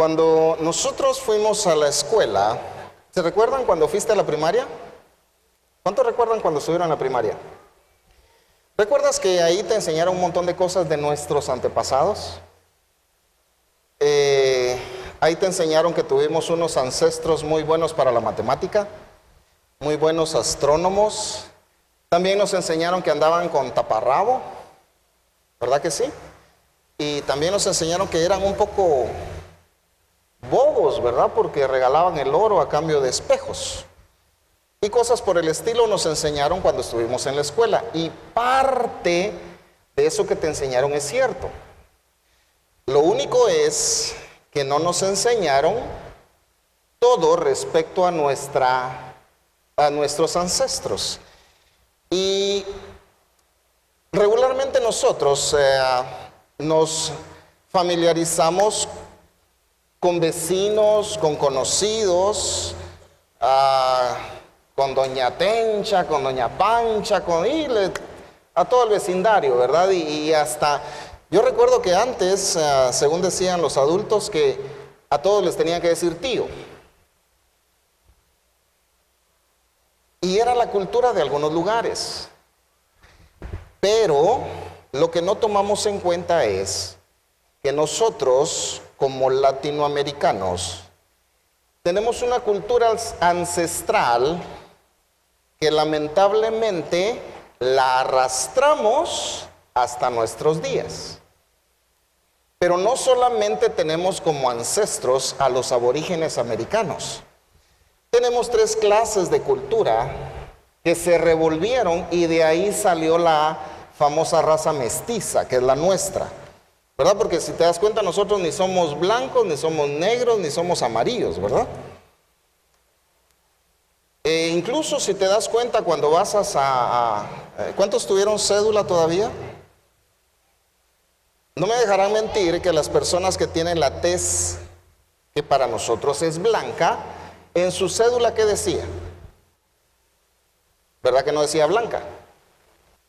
Cuando nosotros fuimos a la escuela, ¿se recuerdan cuando fuiste a la primaria? ¿Cuántos recuerdan cuando estuvieron en la primaria? ¿Recuerdas que ahí te enseñaron un montón de cosas de nuestros antepasados? Ahí te enseñaron que tuvimos unos ancestros muy buenos para la matemática, muy buenos astrónomos. También nos enseñaron que andaban con taparrabo, ¿verdad que sí? Y también nos enseñaron que eran un poco bobos, ¿verdad? Porque regalaban el oro a cambio de espejos. Y cosas por el estilo nos enseñaron cuando estuvimos en la escuela. Y parte de eso que te enseñaron es cierto. Lo único es que no nos enseñaron todo respecto a nuestros ancestros. Y regularmente nosotros nos familiarizamos con vecinos, con conocidos, con doña Tencha, con doña Pancha, a todo el vecindario, ¿verdad? Y hasta, yo recuerdo que antes, según decían los adultos, que a todos les tenían que decir tío. Y era la cultura de algunos lugares. Pero lo que no tomamos en cuenta es que nosotros, como latinoamericanos, tenemos una cultura ancestral que lamentablemente la arrastramos hasta nuestros días. Pero no solamente tenemos como ancestros a los aborígenes americanos. Tenemos 3 clases de cultura que se revolvieron y de ahí salió la famosa raza mestiza, que es la nuestra. ¿Verdad? Porque si te das cuenta, nosotros ni somos blancos, ni somos negros, ni somos amarillos, ¿verdad? Incluso si te das cuenta cuando vas ¿cuántos tuvieron cédula todavía? No me dejarán mentir que las personas que tienen la tez, que para nosotros es blanca, en su cédula, ¿qué decía? ¿Verdad que no decía blanca?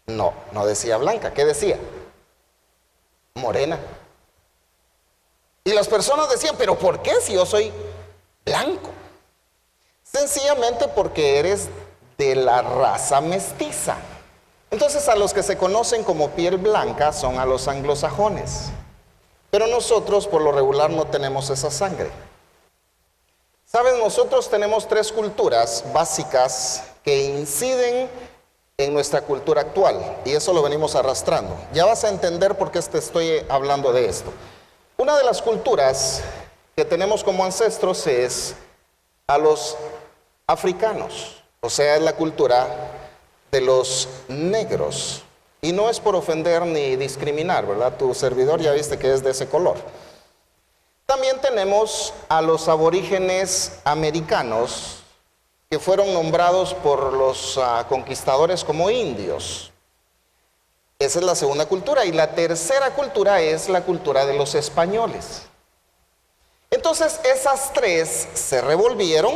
No, no decía blanca. ¿Qué decía? Morena. Y las personas decían, ¿pero por qué si yo soy blanco? Sencillamente porque eres de la raza mestiza. Entonces a los que se conocen como piel blanca son a los anglosajones. Pero nosotros por lo regular no tenemos esa sangre. ¿Saben? Nosotros tenemos 3 culturas básicas que inciden en nuestra cultura actual, y eso lo venimos arrastrando. Ya vas a entender por qué te estoy hablando de esto. Una de las culturas que tenemos como ancestros es a los africanos, o sea, es la cultura de los negros. Y no es por ofender ni discriminar, ¿verdad? Tu servidor ya viste que es de ese color. También tenemos a los aborígenes americanos, que fueron nombrados por los conquistadores como indios. Esa es la segunda cultura. Y la tercera cultura es la cultura de los españoles. Entonces esas 3 se revolvieron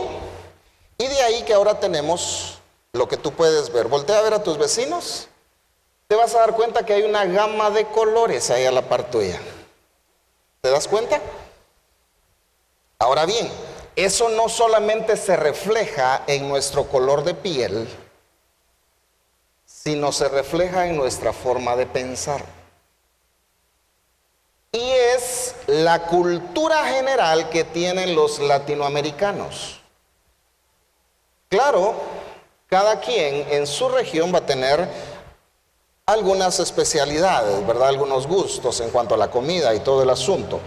y de ahí que ahora tenemos lo que tú puedes ver. Voltea a ver a tus vecinos. Te vas a dar cuenta que hay una gama de colores ahí a la par tuya. ¿Te das cuenta? Ahora bien, eso no solamente se refleja en nuestro color de piel, sino se refleja en nuestra forma de pensar. Y es la cultura general que tienen los latinoamericanos. Claro, cada quien en su región va a tener algunas especialidades, ¿verdad? Algunos gustos en cuanto a la comida y todo el asunto.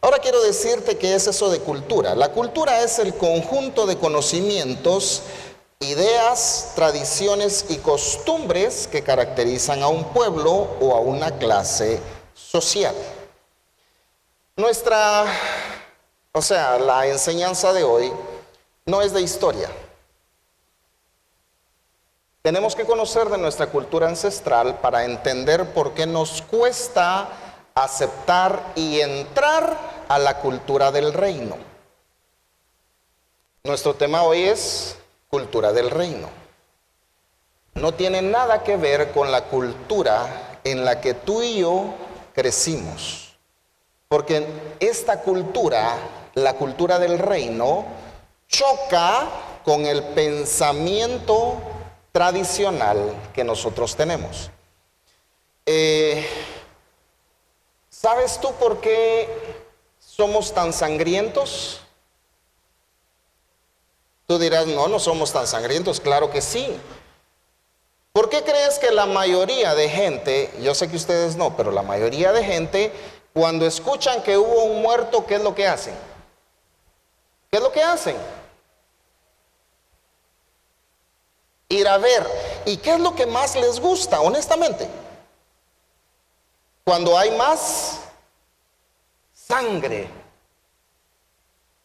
Ahora quiero decirte qué es eso de cultura. La cultura es el conjunto de conocimientos, ideas, tradiciones y costumbres que caracterizan a un pueblo o a una clase social. La enseñanza de hoy no es de historia. Tenemos que conocer de nuestra cultura ancestral para entender por qué nos cuesta aceptar y entrar a la cultura del reino. Nuestro tema hoy es cultura del reino. No tiene nada que ver con la cultura en la que tú y yo crecimos. Porque esta cultura la cultura del reino choca con el pensamiento tradicional que nosotros tenemos. ¿Sabes tú por qué somos tan sangrientos? Tú dirás, no, no somos tan sangrientos. Claro que sí. ¿Por qué crees que la mayoría de gente, yo sé que ustedes no, pero la mayoría de gente, cuando escuchan que hubo un muerto, ¿qué es lo que hacen? ¿Qué es lo que hacen? Ir a ver. ¿Y qué es lo que más les gusta, honestamente? Cuando hay más sangre.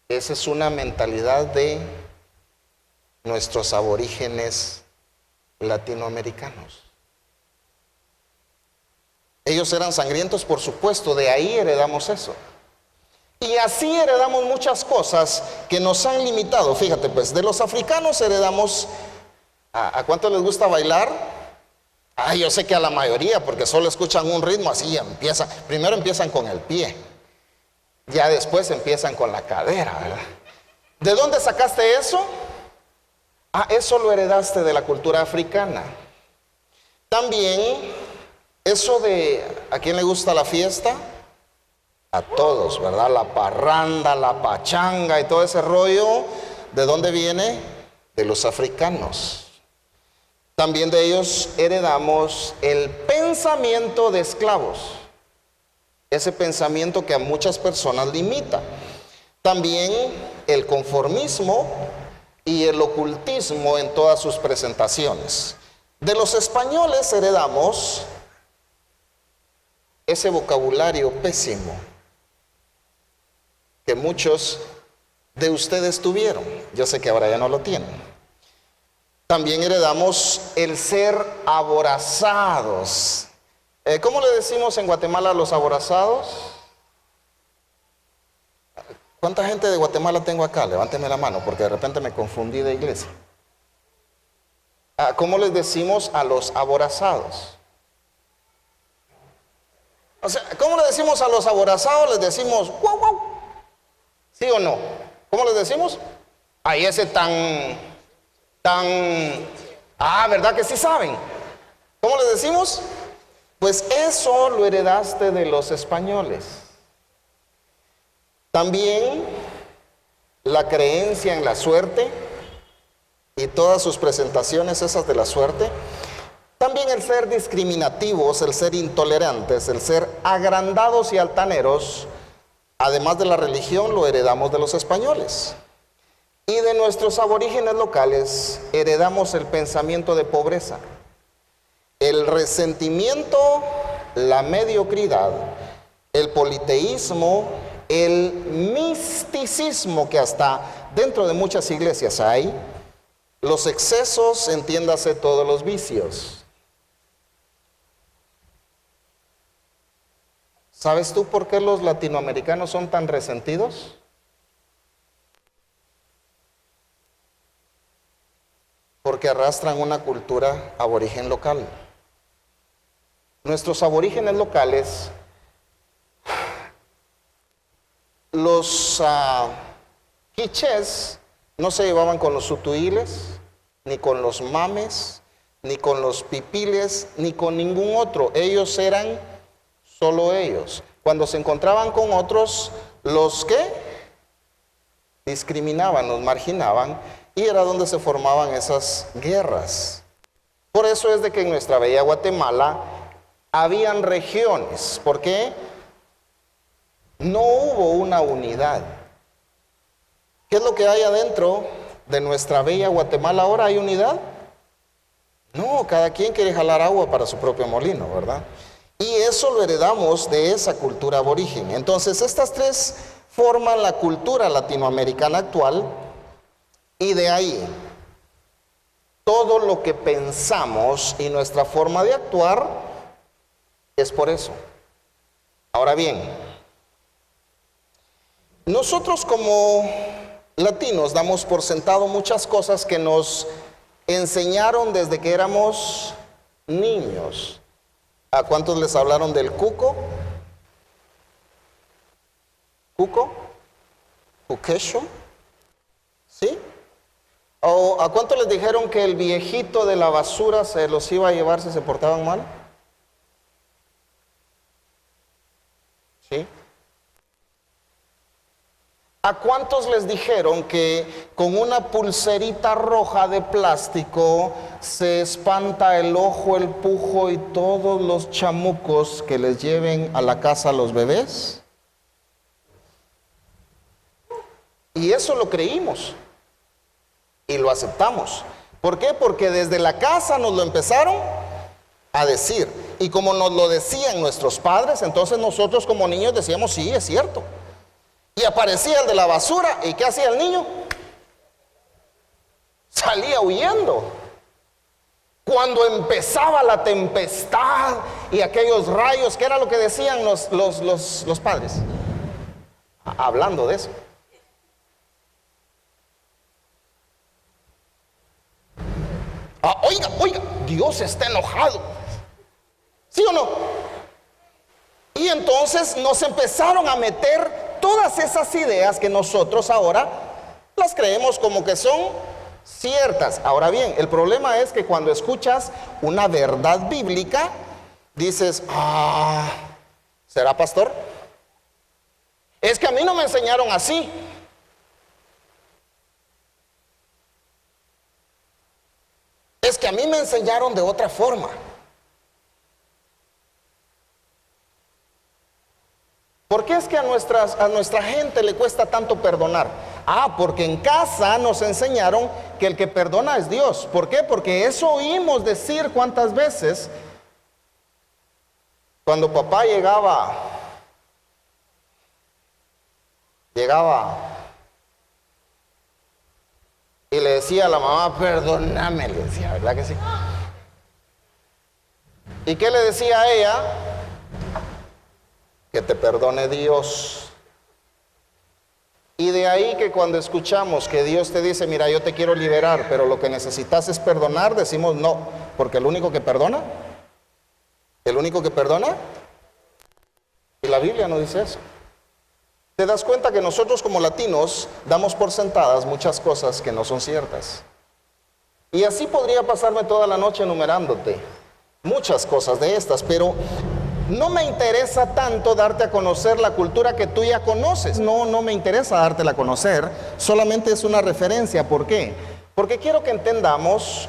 Esa es una mentalidad de nuestros aborígenes latinoamericanos. Ellos eran sangrientos, por supuesto, de ahí heredamos eso. Y así heredamos muchas cosas que nos han limitado. Fíjate, pues, de los africanos heredamos, ¿a cuánto les gusta bailar? Yo sé que a la mayoría, porque solo escuchan un ritmo, así empiezan. Primero empiezan con el pie, ya después empiezan con la cadera, ¿verdad? ¿De dónde sacaste eso? Eso lo heredaste de la cultura africana. También, eso de, ¿a quién le gusta la fiesta? A todos, ¿verdad? La parranda, la pachanga y todo ese rollo, ¿de dónde viene? De los africanos. También de ellos heredamos el pensamiento de esclavos. Ese pensamiento que a muchas personas limita. También el conformismo y el ocultismo en todas sus presentaciones. De los españoles heredamos ese vocabulario pésimo que muchos de ustedes tuvieron. Yo sé que ahora ya no lo tienen. También heredamos el ser aborazados. ¿Cómo le decimos en Guatemala a los aborazados? ¿Cuánta gente de Guatemala tengo acá? Levánteme la mano, porque de repente me confundí de iglesia. ¿Cómo les decimos a los aborazados? O sea, ¿cómo le decimos a los aborazados? Les decimos, guau, guau. ¿Sí o no? ¿Cómo les decimos? Ese tan... ¿verdad que sí saben? ¿Cómo les decimos? Pues eso lo heredaste de los españoles. También la creencia en la suerte y todas sus presentaciones esas de la suerte. También el ser discriminativos, el ser intolerantes, el ser agrandados y altaneros, además de la religión, lo heredamos de los españoles. Y de nuestros aborígenes locales heredamos el pensamiento de pobreza, el resentimiento, la mediocridad, el politeísmo, el misticismo que hasta dentro de muchas iglesias hay, los excesos, entiéndase todos los vicios. ¿Sabes tú por qué los latinoamericanos son tan resentidos? Porque arrastran una cultura aborigen local. Nuestros aborígenes locales, los quichés no se llevaban con los sutuiles, ni con los mames, ni con los pipiles, ni con ningún otro. Ellos eran solo ellos. Cuando se encontraban con otros, los que discriminaban, los marginaban, y era donde se formaban esas guerras. Por eso es de que en nuestra bella Guatemala habían regiones, porque no hubo una unidad. ¿Qué es lo que hay adentro de nuestra bella Guatemala ahora? ¿Hay unidad? No, cada quien quiere jalar agua para su propio molino, ¿verdad? Y eso lo heredamos de esa cultura aborigen. Entonces, estas tres forman la cultura latinoamericana actual, y de ahí todo lo que pensamos y nuestra forma de actuar es por eso. Ahora bien, nosotros como latinos damos por sentado muchas cosas que nos enseñaron desde que éramos niños. ¿A cuántos les hablaron del cuco? ¿Cuco? Ukesho, ¿sí? ¿O a cuánto les dijeron que el viejito de la basura se los iba a llevar si se portaban mal? ¿Sí? ¿A cuántos les dijeron que con una pulserita roja de plástico se espanta el ojo, el pujo y todos los chamucos que les lleven a la casa a los bebés? Y eso lo creímos y lo aceptamos. ¿Por qué? Porque desde la casa nos lo empezaron a decir. Y como nos lo decían nuestros padres, entonces nosotros como niños decíamos, sí, es cierto. Y aparecía el de la basura, ¿y qué hacía el niño? Salía huyendo. Cuando empezaba la tempestad y aquellos rayos, ¿qué era lo que decían los padres? Hablando de eso. Oiga, Dios está enojado. ¿Sí o no? Y entonces nos empezaron a meter todas esas ideas que nosotros ahora las creemos como que son ciertas. Ahora bien, el problema es que cuando escuchas una verdad bíblica, dices, ¿será pastor? Es que a mí no me enseñaron así. Es que a mí me enseñaron de otra forma. ¿Por qué es que a nuestra gente le cuesta tanto perdonar? Porque en casa nos enseñaron que el que perdona es Dios. ¿Por qué? Porque eso oímos decir cuántas veces cuando papá llegaba y le decía a la mamá, perdóname, le decía, ¿verdad que sí? ¿Y qué le decía a ella? Que te perdone Dios. Y de ahí que cuando escuchamos que Dios te dice, mira, yo te quiero liberar, pero lo que necesitas es perdonar, decimos no, porque el único que perdona, y la Biblia no dice eso. Te das cuenta que nosotros como latinos damos por sentadas muchas cosas que no son ciertas. Y así podría pasarme toda la noche enumerándote muchas cosas de estas, pero no me interesa tanto darte a conocer la cultura que tú ya conoces. No me interesa dártela a conocer, solamente es una referencia. ¿Por qué? Porque quiero que entendamos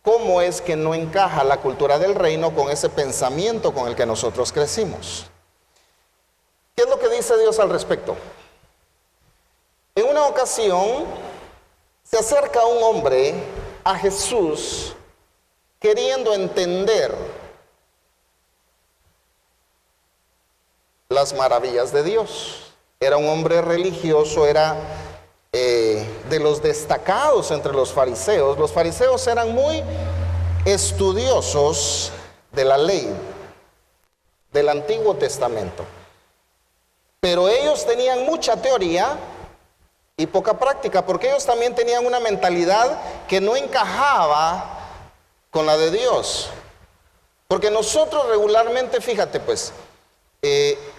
cómo es que no encaja la cultura del reino con ese pensamiento con el que nosotros crecimos. ¿Qué es lo que dice Dios al respecto? En una ocasión se acerca un hombre a Jesús queriendo entender las maravillas de Dios. Era un hombre religioso, era de los destacados entre los fariseos. Los fariseos eran muy estudiosos de la ley del Antiguo Testamento, pero ellos tenían mucha teoría y poca práctica, porque ellos también tenían una mentalidad que no encajaba con la de Dios. Porque nosotros regularmente, fíjate pues,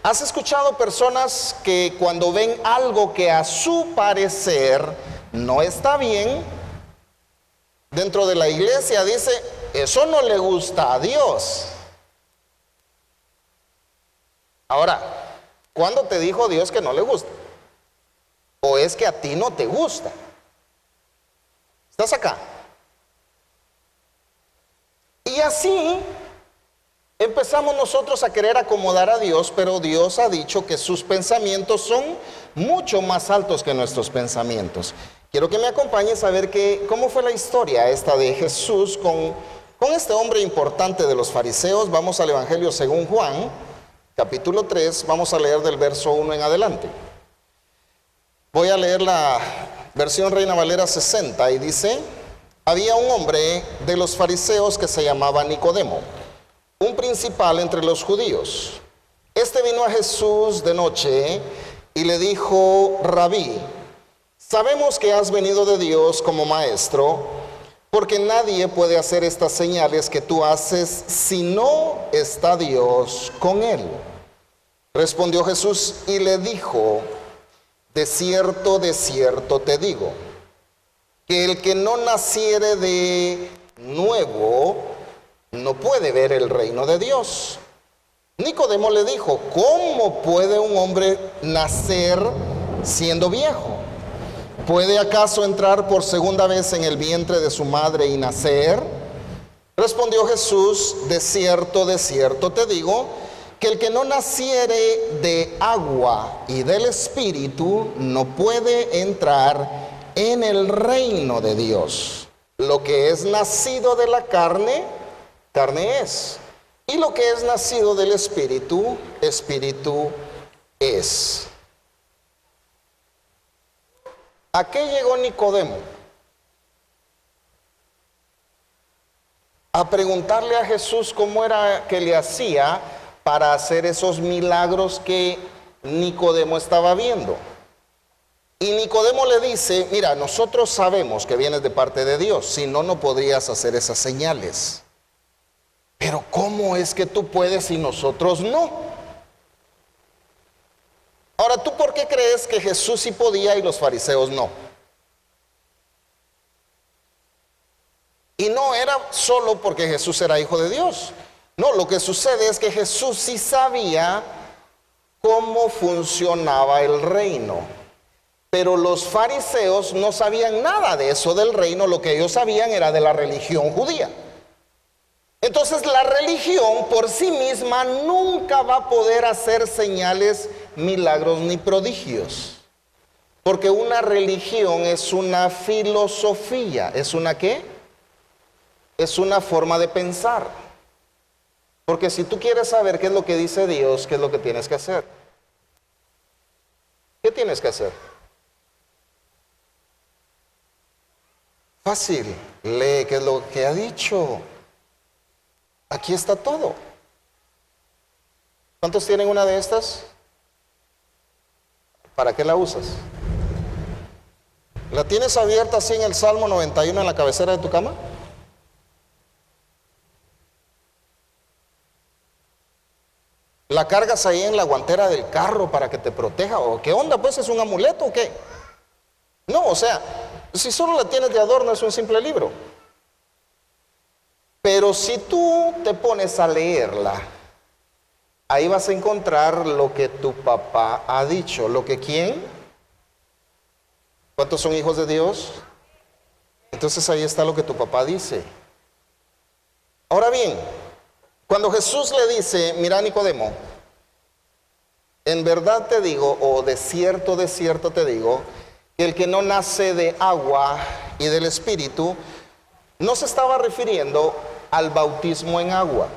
¿has escuchado personas que cuando ven algo que a su parecer no está bien dentro de la iglesia, dice, eso no le gusta a Dios? Ahora, ¿cuándo te dijo Dios que no le gusta? ¿O es que a ti no te gusta? ¿Estás acá? Y así empezamos nosotros a querer acomodar a Dios, pero Dios ha dicho que sus pensamientos son mucho más altos que nuestros pensamientos. Quiero que me acompañes a ver cómo fue la historia esta de Jesús con este hombre importante de los fariseos. Vamos al Evangelio según Juan, capítulo 3, vamos a leer del verso 1 en adelante. Voy a leer la versión Reina Valera 60 y dice: había un hombre de los fariseos que se llamaba Nicodemo, un principal entre los judíos. Este vino a Jesús de noche y le dijo: Rabí, sabemos que has venido de Dios como maestro, porque nadie puede hacer estas señales que tú haces si no está Dios con él. Respondió Jesús y le dijo: de cierto te digo, que el que no naciere de nuevo no puede ver el reino de Dios. Nicodemo le dijo, ¿cómo puede un hombre nacer siendo viejo? ¿Puede acaso entrar por segunda vez en el vientre de su madre y nacer? Respondió Jesús, de cierto te digo, que el que no naciere de agua y del Espíritu no puede entrar en el reino de Dios. Lo que es nacido de la carne, carne es. Y lo que es nacido del Espíritu, Espíritu es. ¿A qué llegó Nicodemo? A preguntarle a Jesús cómo era que le hacía para hacer esos milagros que Nicodemo estaba viendo. Y Nicodemo le dice, mira, nosotros sabemos que vienes de parte de Dios, si no, no podrías hacer esas señales. Pero ¿cómo es que tú puedes y nosotros no? Ahora, ¿tú por qué crees que Jesús sí podía y los fariseos no? Y no era solo porque Jesús era hijo de Dios. No, lo que sucede es que Jesús sí sabía cómo funcionaba el reino. Pero los fariseos no sabían nada de eso del reino, lo que ellos sabían era de la religión judía. Entonces la religión por sí misma nunca va a poder hacer señales, milagros ni prodigios. Porque una religión es una filosofía. ¿Es una qué? Es una forma de pensar. Porque si tú quieres saber qué es lo que dice Dios, ¿qué es lo que tienes que hacer? ¿Qué tienes que hacer? Fácil, lee qué es lo que ha dicho. Aquí está todo. ¿Cuántos tienen una de estas? ¿Para qué la usas? ¿La tienes abierta así en el Salmo 91 en la cabecera de tu cama? ¿La cargas ahí en la guantera del carro para que te proteja? ¿O qué onda? Pues ¿es un amuleto o qué? No, o sea, si solo la tienes de adorno es un simple libro. Pero si tú te pones a leerla, ahí vas a encontrar lo que tu papá ha dicho. ¿Lo que quién? ¿Cuántos son hijos de Dios? Entonces ahí está lo que tu papá dice. Ahora bien, cuando Jesús le dice, mira Nicodemo, en verdad te digo, o de cierto te digo, que el que no nace de agua y del Espíritu, no se estaba refiriendo al bautismo en agua.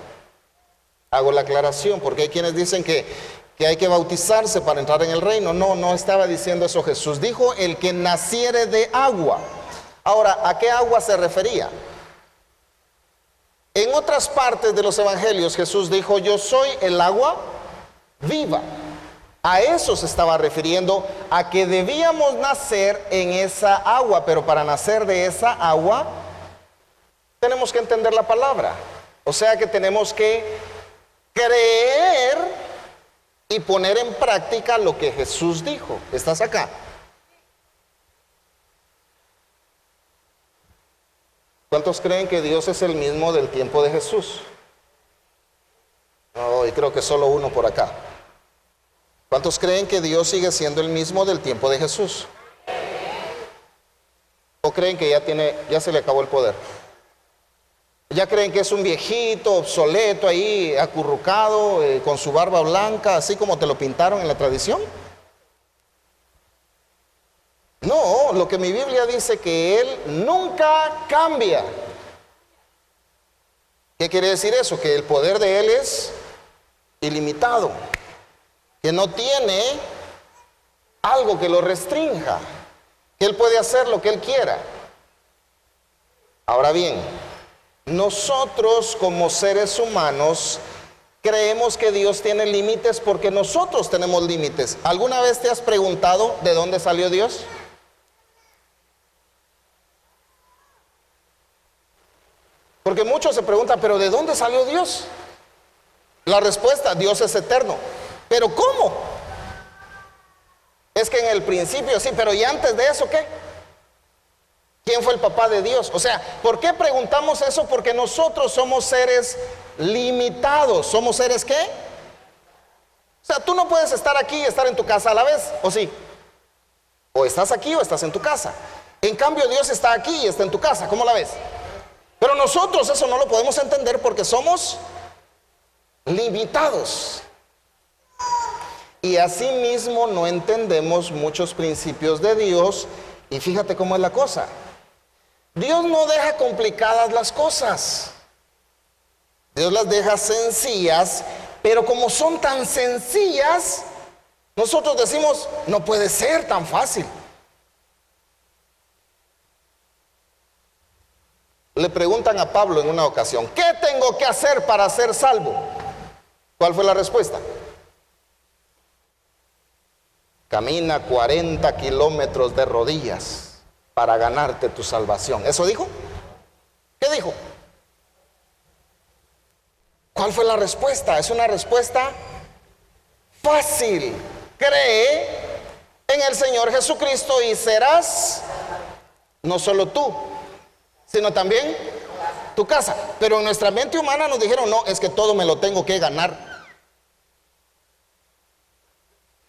Hago la aclaración, porque hay quienes dicen que hay que bautizarse para entrar en el reino. No, no estaba diciendo eso Jesús. Dijo el que naciere de agua. Ahora, ¿a qué agua se refería? En otras partes de los evangelios Jesús dijo, yo soy el agua viva. A eso se estaba refiriendo, a que debíamos nacer en esa agua, pero para nacer de esa agua tenemos que entender la palabra. O sea que tenemos que creer y poner en práctica lo que Jesús dijo. ¿Estás acá? ¿Cuántos creen que Dios es el mismo del tiempo de Jesús? No, y creo que solo uno por acá. ¿Cuántos creen que Dios sigue siendo el mismo del tiempo de Jesús? ¿O creen que ya se le acabó el poder? ¿Ya creen que es un viejito, obsoleto ahí, acurrucado, con su barba blanca, así como te lo pintaron en la tradición? No, lo que mi Biblia dice que Él nunca cambia. ¿Qué quiere decir eso? Que el poder de Él es ilimitado, que no tiene algo que lo restrinja, que Él puede hacer lo que Él quiera. Ahora bien, nosotros como seres humanos creemos que Dios tiene límites porque nosotros tenemos límites. ¿Alguna vez te has preguntado de dónde salió Dios? Porque muchos se preguntan, ¿pero de dónde salió Dios? La respuesta, Dios es eterno. ¿Pero cómo? Es que en el principio sí, pero ¿y antes de eso qué? ¿Quién fue el papá de Dios? O sea, ¿por qué preguntamos eso? Porque nosotros somos seres limitados. ¿Somos seres qué? O sea, tú no puedes estar aquí y estar en tu casa a la vez, ¿o sí? O estás aquí o estás en tu casa. En cambio, Dios está aquí y está en tu casa. ¿Cómo la ves? Pero nosotros eso no lo podemos entender porque somos limitados. Y asimismo no entendemos muchos principios de Dios. Y fíjate cómo es la cosa. Dios no deja complicadas las cosas. Dios las deja sencillas, pero como son tan sencillas, nosotros decimos, no puede ser tan fácil. Le preguntan a Pablo en una ocasión, ¿qué tengo que hacer para ser salvo? ¿Cuál fue la respuesta? Camina 40 kilómetros de rodillas para ganarte tu salvación. ¿Eso dijo? ¿Qué dijo? ¿Cuál fue la respuesta? Es una respuesta fácil. Cree en el Señor Jesucristo y serás no solo tú, sino también tu casa. Pero en nuestra mente humana nos dijeron, no, es que todo me lo tengo que ganar.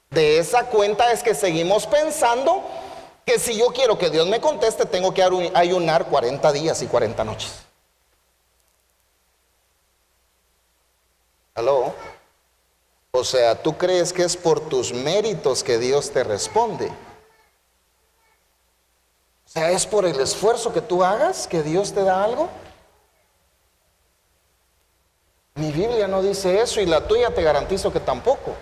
De esa cuenta es que seguimos pensando que si yo quiero que Dios me conteste, tengo que ayunar 40 días y 40 noches. ¿Aló? O sea, ¿tú crees que es por tus méritos que Dios te responde? O sea, ¿es por el esfuerzo que tú hagas que Dios te da algo? Mi Biblia no dice eso y la tuya te garantizo que tampoco.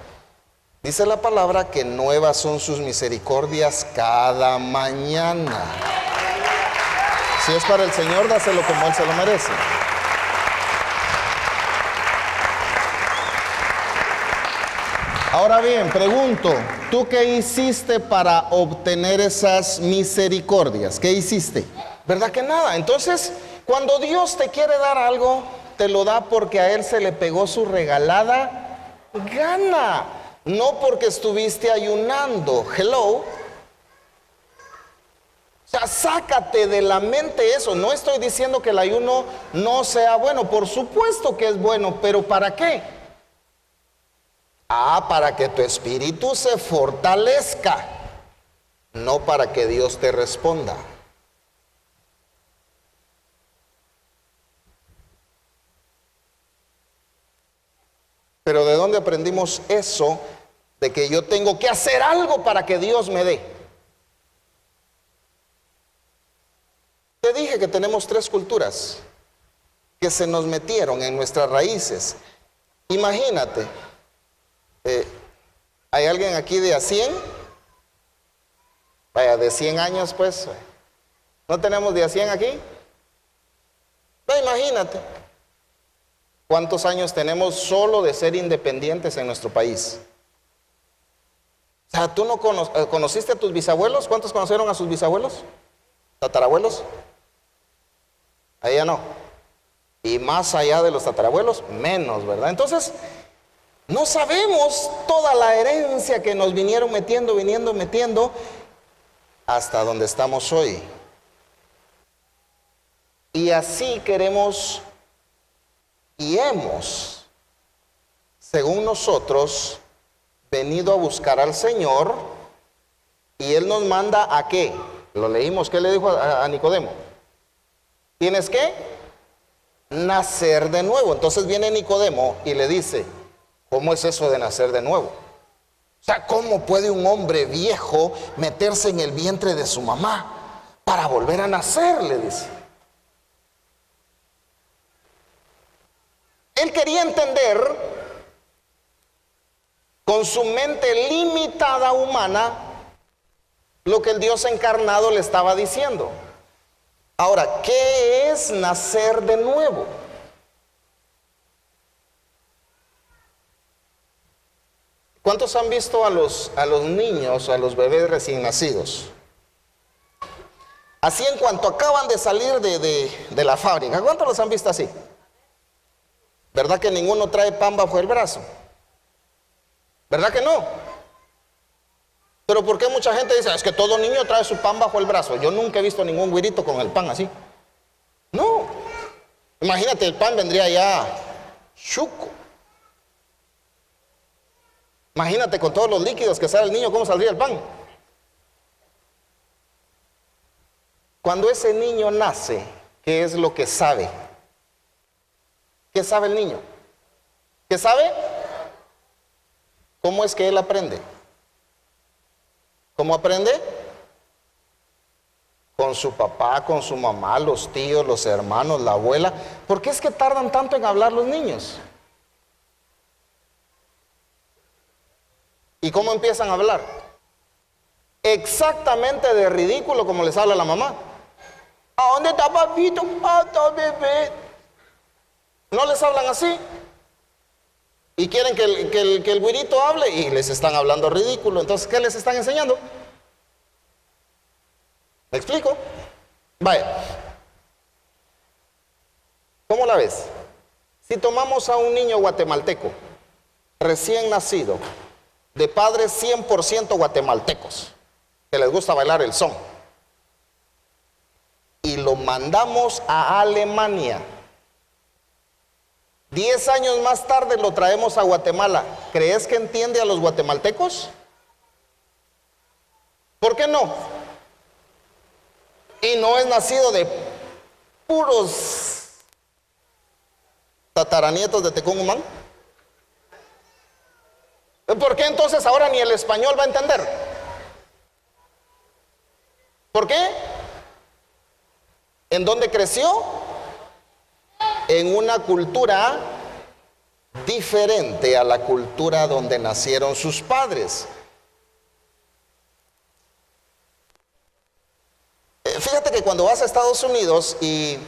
Dice la palabra que nuevas son sus misericordias cada mañana. Si es para el Señor, dáselo como Él se lo merece. Ahora bien, pregunto, ¿tú qué hiciste para obtener esas misericordias? ¿Qué hiciste? ¿Verdad que nada? Entonces, cuando Dios te quiere dar algo, te lo da porque a Él se le pegó su regalada gana. No porque estuviste ayunando. Hello. O sea, sácate de la mente eso. No estoy diciendo que el ayuno no sea bueno. Por supuesto que es bueno, pero ¿para qué? Para que tu espíritu se fortalezca, no para que Dios te responda. Pero ¿de dónde aprendimos eso de que yo tengo que hacer algo para que Dios me dé? Te dije que tenemos 3 culturas que se nos metieron en nuestras raíces. Imagínate. ¿Hay alguien aquí de a 100? Vaya, de 100 años pues. ¿No tenemos de a 100 aquí? Imagínate. ¿Cuántos años tenemos solo de ser independientes en nuestro país? O sea, ¿tú no conociste a tus bisabuelos? ¿Cuántos conocieron a sus bisabuelos? ¿Tatarabuelos? Ahí ya no. Y más allá de los tatarabuelos, menos, ¿verdad? Entonces, no sabemos toda la herencia que nos vinieron metiendo hasta donde estamos hoy. Y así queremos y hemos, según nosotros, venido a buscar al Señor y Él nos manda ¿a qué? Lo leímos, ¿qué le dijo a Nicodemo? Tienes que nacer de nuevo. Entonces viene Nicodemo y le dice, ¿cómo es eso de nacer de nuevo? O sea, ¿cómo puede un hombre viejo meterse en el vientre de su mamá para volver a nacer? Le dice. Él quería entender con su mente limitada humana lo que el Dios encarnado le estaba diciendo. Ahora, ¿qué es nacer de nuevo? ¿Cuántos han visto a los niños, a los bebés recién nacidos? Así en cuanto acaban de salir de la fábrica. ¿Cuántos los han visto así? ¿Verdad que ninguno trae pan bajo el brazo? ¿Verdad que no? Pero ¿por qué mucha gente dice, es que todo niño trae su pan bajo el brazo? Yo nunca he visto ningún güirito con el pan así. No. Imagínate, el pan vendría ya chuco. Imagínate con todos los líquidos que sale el niño, ¿cómo saldría el pan? Cuando ese niño nace, ¿qué es lo que sabe? ¿Qué sabe el niño? ¿Qué sabe? ¿Cómo es que él aprende? ¿Cómo aprende? Con su papá, con su mamá, los tíos, los hermanos, la abuela. ¿Por qué es que tardan tanto en hablar los niños? ¿Y cómo empiezan a hablar? Exactamente de ridículo como les habla la mamá. ¿A dónde está papito? ¿A dónde está bebé? No les hablan así. Y quieren que el güirito hable y les están hablando ridículo. Entonces, ¿qué les están enseñando? ¿Me explico? Vaya. ¿Cómo la ves? Si tomamos a un niño guatemalteco, recién nacido, de padres 100% guatemaltecos, que les gusta bailar el son, y lo mandamos a Alemania, 10 años más tarde lo traemos a Guatemala, ¿crees que entiende a los guatemaltecos? ¿Por qué no? Y no es nacido de puros tataranietos de Tecún Umán. ¿Por qué entonces ahora ni el español va a entender? ¿Por qué? ¿En dónde creció? En una cultura diferente a la cultura donde nacieron sus padres. Fíjate que cuando vas a Estados Unidos y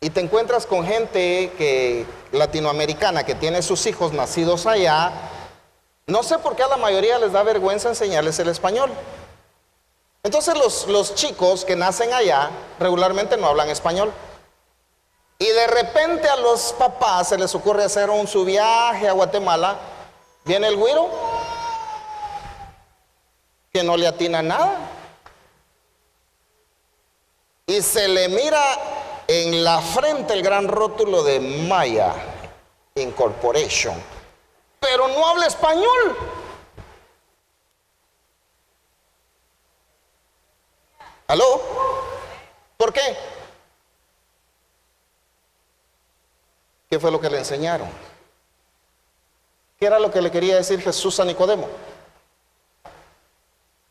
te encuentras con gente latinoamericana que tiene sus hijos nacidos allá, no sé por qué a la mayoría les da vergüenza enseñarles el español. Entonces los chicos que nacen allá regularmente no hablan español. Y de repente a los papás se les ocurre hacer su viaje a Guatemala. Viene el güiro, que no le atina nada. Y se le mira en la frente el gran rótulo de Maya Incorporation, pero no habla español. ¿Aló? ¿Por qué? ¿Qué fue lo que le enseñaron? ¿Qué era lo que le quería decir Jesús a Nicodemo?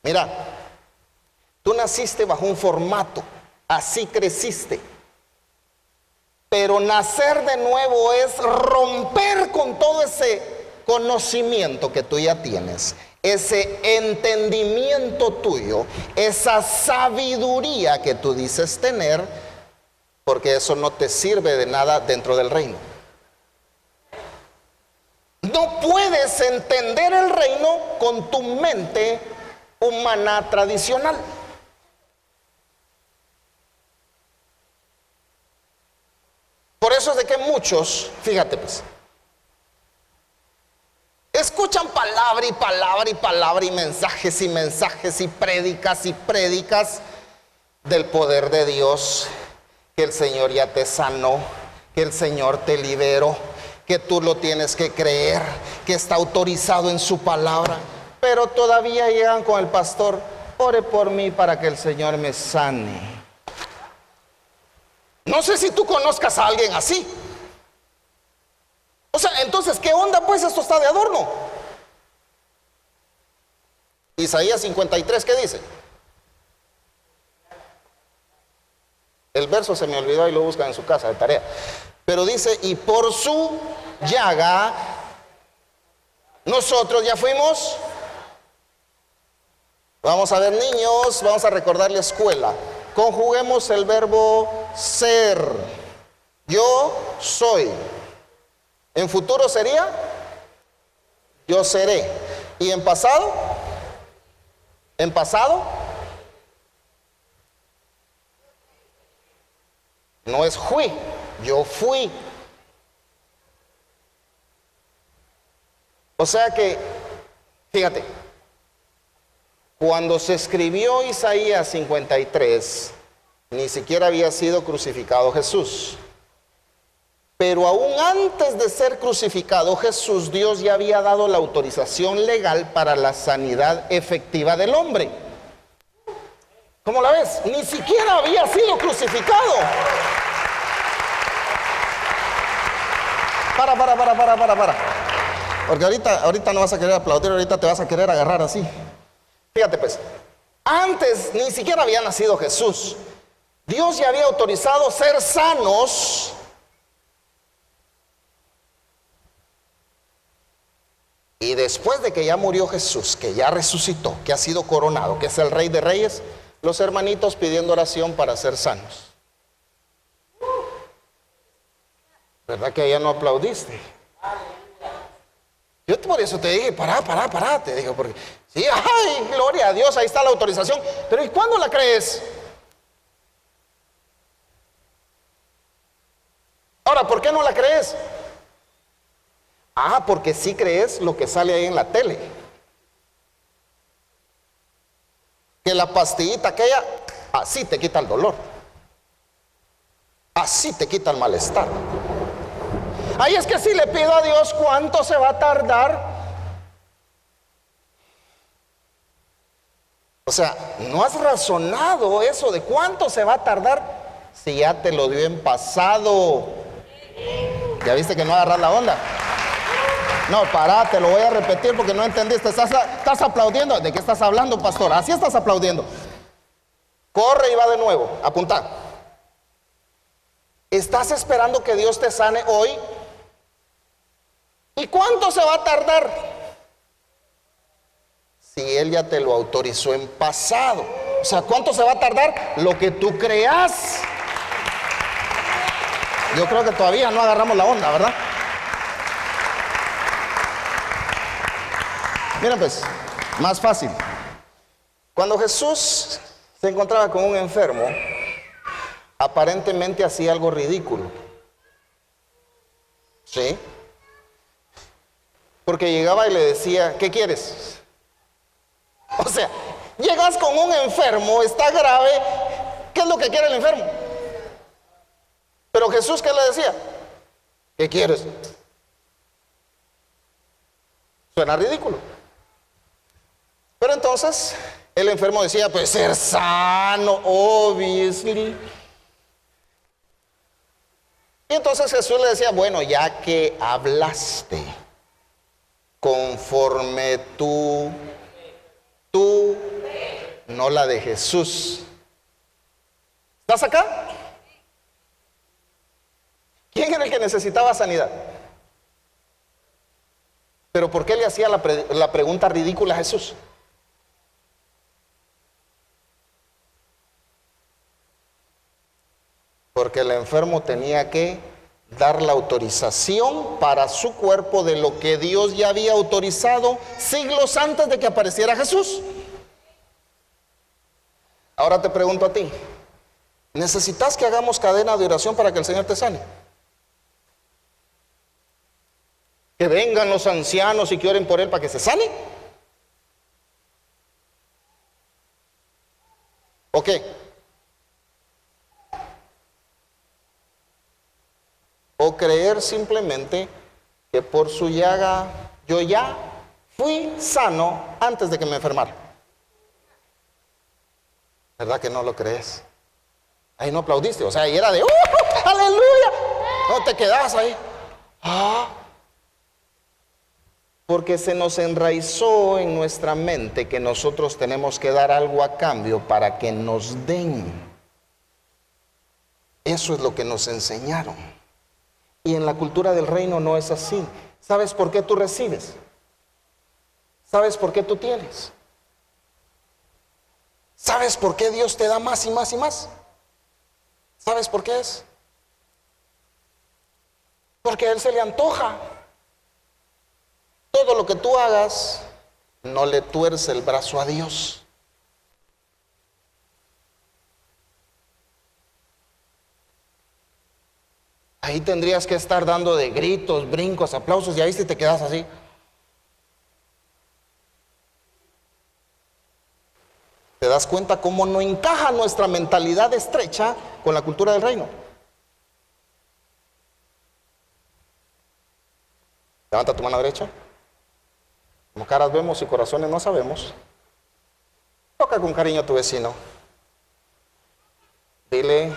Mira, tú naciste bajo un formato, así creciste. Pero nacer de nuevo es romper con todo ese conocimiento que tú ya tienes, ese entendimiento tuyo, esa sabiduría que tú dices tener, porque eso no te sirve de nada dentro del reino. No puedes entender el reino con tu mente humana tradicional. Por eso es de que muchos, fíjate pues, escuchan palabra y palabra y palabra y mensajes y mensajes y prédicas del poder de Dios, que el Señor ya te sanó, que el Señor te liberó, que tú lo tienes que creer, que está autorizado en su palabra, pero todavía llegan con el pastor, ore por mí para que el Señor me sane. No sé si tú conozcas a alguien así. O sea, entonces, ¿qué onda pues? Esto está de adorno. Isaías 53, ¿qué dice? El verso se me olvidó y lo buscan en su casa de tarea. Pero dice, y por su llaga, nosotros ya fuimos. Vamos a ver, niños, vamos a recordar la escuela. Conjuguemos el verbo ser. Yo soy. En futuro sería yo seré. ¿Y en pasado? En pasado no es fui, yo fui. O sea que, fíjate, Cuando se escribió Isaías 53, ni siquiera había sido crucificado Jesús. Pero aún antes de ser crucificado Jesús, Dios ya había dado la autorización legal para la sanidad efectiva del hombre. ¿Cómo la ves? Ni siquiera había sido crucificado. Para. Porque ahorita no vas a querer aplaudir, ahorita te vas a querer agarrar así. Fíjate pues, antes ni siquiera había nacido Jesús. Dios ya había autorizado ser sanos. Y después de que ya murió Jesús, que ya resucitó, que ha sido coronado, que es el Rey de Reyes, los hermanitos pidiendo oración para ser sanos. ¿Verdad que ya no aplaudiste? Yo por eso te dije, pará, te digo, porque sí, ay, gloria a Dios, ahí está la autorización. Pero ¿y cuándo la crees? Ahora, ¿por qué no la crees? Porque sí crees lo que sale ahí en la tele. Que la pastillita aquella, así te quita el dolor. Así te quita el malestar. Ahí es que si le pido a Dios cuánto se va a tardar. O sea, no has razonado eso de cuánto se va a tardar si ya te lo dio en pasado. ¿Ya viste que no agarras la onda? No, pará, te lo voy a repetir porque no entendiste. Estás aplaudiendo. ¿De qué estás hablando, pastor? Así estás aplaudiendo. Corre y va de nuevo. Apunta. ¿Estás esperando que Dios te sane hoy? ¿Y cuánto se va a tardar? Si Él ya te lo autorizó en pasado. O sea, ¿cuánto se va a tardar? Lo que tú creas. Yo creo que todavía no agarramos la onda, ¿verdad? Mira pues, más fácil. Cuando Jesús se encontraba con un enfermo, aparentemente hacía algo ridículo. ¿Sí? Porque llegaba y le decía, ¿qué quieres? O sea, llegas con un enfermo, está grave, ¿qué es lo que quiere el enfermo? Pero Jesús, ¿qué le decía? ¿Qué quieres? Suena ridículo. Pero entonces el enfermo decía, pues ser sano, obviously. Y entonces Jesús le decía, bueno, ya que hablaste conforme tú, no la de Jesús. ¿Estás acá? ¿Quién era el que necesitaba sanidad? Pero ¿por qué le hacía la pregunta ridícula a Jesús? Porque el enfermo tenía que dar la autorización para su cuerpo de lo que Dios ya había autorizado siglos antes de que apareciera Jesús. Ahora te pregunto a ti, ¿necesitas que hagamos cadena de oración para que el Señor te sane? ¿Que vengan los ancianos y que oren por Él para que se sane? ¿O qué? O creer simplemente que por su llaga yo ya fui sano antes de que me enfermara. ¿Verdad que no lo crees? Ahí no aplaudiste, o sea, ahí era de ¡aleluya! No te quedas ahí. Porque se nos enraizó en nuestra mente que nosotros tenemos que dar algo a cambio para que nos den. Eso es lo que nos enseñaron. Y en la cultura del reino no es así. ¿Sabes por qué tú recibes? ¿Sabes por qué tú tienes? ¿Sabes por qué Dios te da más y más y más? ¿Sabes por qué es? Porque a Él se le antoja. Todo lo que tú hagas no le tuerce el brazo a Dios. Ahí tendrías que estar dando de gritos, brincos, aplausos, y ahí sí te quedas así. ¿Te das cuenta cómo no encaja nuestra mentalidad estrecha con la cultura del reino? Levanta tu mano derecha. Como caras vemos y corazones no sabemos. Toca con cariño a tu vecino. Dile,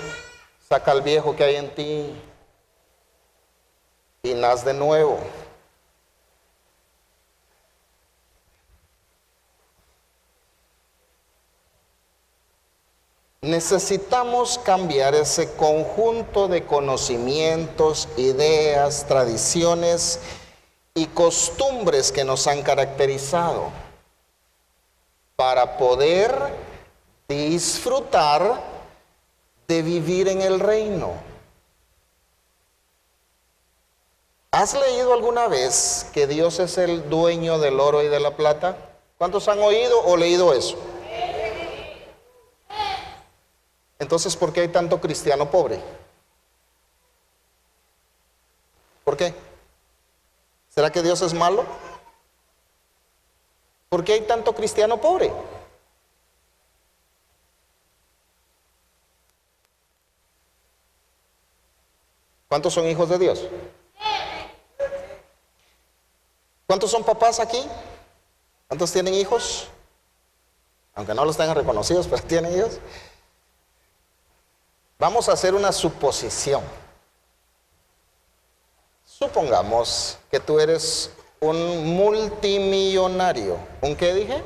saca al viejo que hay en ti y naz de nuevo. Necesitamos cambiar ese conjunto de conocimientos, ideas, tradiciones y costumbres que nos han caracterizado para poder disfrutar de vivir en el reino. ¿Has leído alguna vez que Dios es el dueño del oro y de la plata? ¿Cuántos han oído o leído eso? Entonces, ¿por qué hay tanto cristiano pobre? ¿Por qué? ¿Será que Dios es malo? ¿Por qué hay tanto cristiano pobre? ¿Cuántos son hijos de Dios? ¿Cuántos son papás aquí? ¿Cuántos tienen hijos? Aunque no los tengan reconocidos, pero tienen hijos. Vamos a hacer una suposición. Supongamos que tú eres un multimillonario. ¿Un qué dije?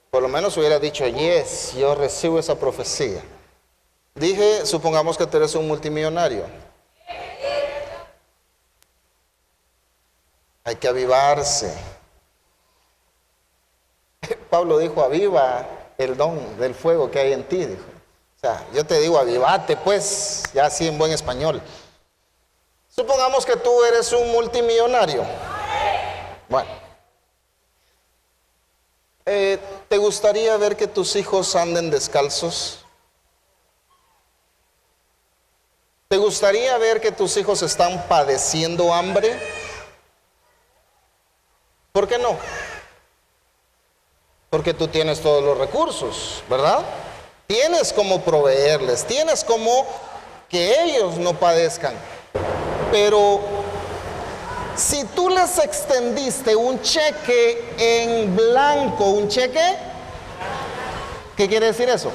Por lo menos hubiera dicho, yes, yo recibo esa profecía. Dije, supongamos que tú eres un multimillonario. Hay que avivarse. Pablo dijo, aviva el don del fuego que hay en ti, dijo. O sea, yo te digo, avivate pues, ya así en buen español. Supongamos que tú eres un multimillonario. Bueno. ¿Te gustaría ver que tus hijos anden descalzos? ¿Te gustaría ver que tus hijos están padeciendo hambre? ¿Por qué no? Porque tú tienes todos los recursos, ¿verdad? Tienes como proveerles, tienes como que ellos no padezcan. Pero si tú les extendiste un cheque en blanco, un cheque, ¿qué quiere decir eso?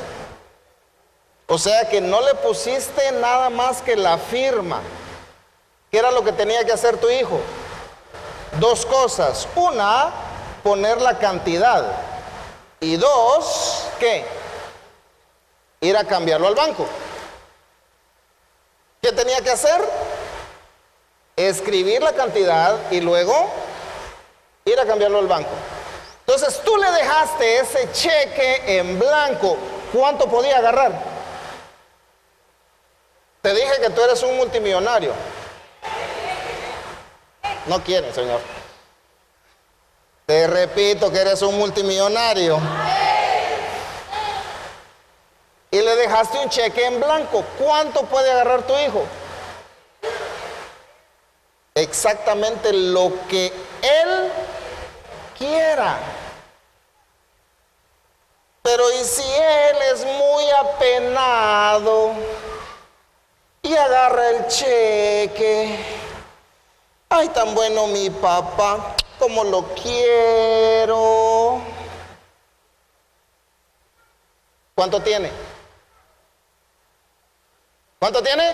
O sea que no le pusiste nada más que la firma. ¿Qué era lo que tenía que hacer tu hijo? Dos cosas. Una, poner la cantidad. Y dos, ¿qué? Ir a cambiarlo al banco. ¿Qué tenía que hacer? Escribir la cantidad y luego ir a cambiarlo al banco. Entonces tú le dejaste ese cheque en blanco. ¿Cuánto podía agarrar? Te dije que tú eres un multimillonario. No quiere, señor. Te repito que eres un multimillonario. Y le dejaste un cheque en blanco. ¿Cuánto puede agarrar tu hijo? Exactamente lo que él quiera. Pero ¿y si él es muy apenado y agarra el cheque? Ay, tan bueno mi papá, como lo quiero. ¿Cuánto tiene? ¿Cuánto tiene?